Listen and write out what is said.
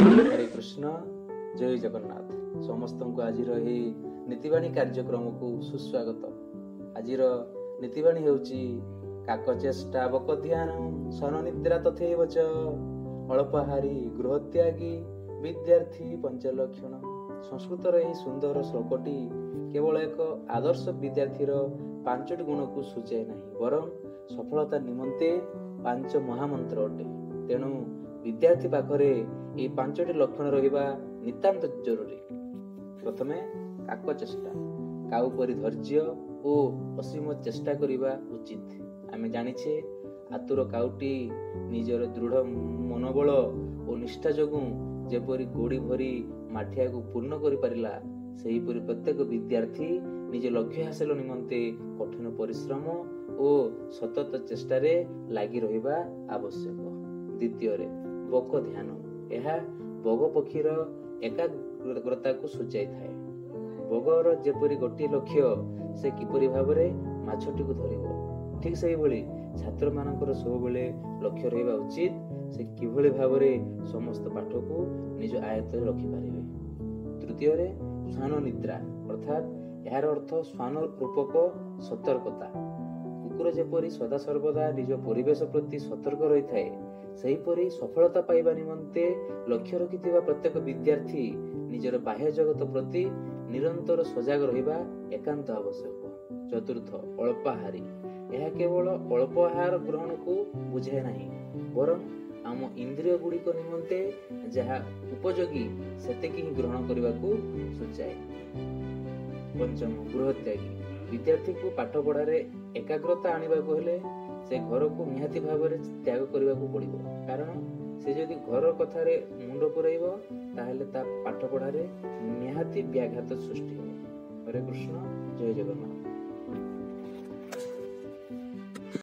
हरे कृष्ण जय जगन्नाथ समस्त को आज नीतिवाणी कार्यक्रम को सुस्वागत। आज नीतिवाणी होउची काक चेष्टा बक ध्यान सन निद्रा तथैव च अल्पाहारी गृहत्यागी विद्यार्थी पंचलक्षण। संस्कृतर यही सुंदर श्लोकटी केवल एक आदर्श विद्यार्थीर पांचटी गुण को सूचाए नहीं बरं सफलता निमंते पांच महामंत्र अटे। तेणु विद्यार्थी पाखरे ये पांचटी लक्षण रहिबा नितांत जरूरी। प्रथमे काक चेष्टा काउ परि धैर्य और असीम चेष्टा करिबा उचित। आमे जानिछे आतुर काउटी निजर दृढ़ मनोबल और निष्ठा जोगु जेपरि गोड़ी भरी माठिया को पूर्ण करि पारिला सेहीपरि प्रत्येक विद्यार्थी निज लक्ष्य हासिल निमंते कठिन परिश्रम और सतत चेष्टारे लागि रहिबा आवश्यक। द्वितीय बक ध्यान यह बग पक्षीर एकाग्रता को सूचाई थाए। बगर जेपरि गोटे लक्ष्य से किपरि भाबरे माछटी को धरिबो ठीक सेही भली छात्र मानकर सब बेले लक्ष्य रहिबा उचित से किभली भाबरे समस्त पाठ को निज आयत्त रखि पारिबे। तृतीय स्वान निद्रा अर्थात यार अर्थ स्वान रूपक सतर्कता। कुकुर जेपरि सदा सर्वदा निज परिवेश प्रति सतर्क रही थाए सेहीपरि सफलता पाइबा निमंते लक्ष्य रखिथिबा प्रत्येक विद्यार्थी निजर बाह्य जगत प्रति निरंतर सजग रहिबा एकांत आवश्यक। चतुर्थ अल्पाहारी यह केवल अल्प आहार ग्रहण को बुझाए नहीं बरं आम इंद्रिय गुड़िक निमंते जहा उपयोगी सेतिकी ही ग्रहण करने को सूचाए। पंचम गृहत्यागी विद्यार्थी को पाठ पढ़ारे एकाग्रता आनिबा को हेले से घर को निहाती भावरे त्याग करने को पड़िबो कारण से जदि घर कथारे मुंड पुराइबो ताहेले ता पाठ पढ़ारे निहाती व्याघात सृष्टि हो। हरे कृष्ण जय जगन्नाथ।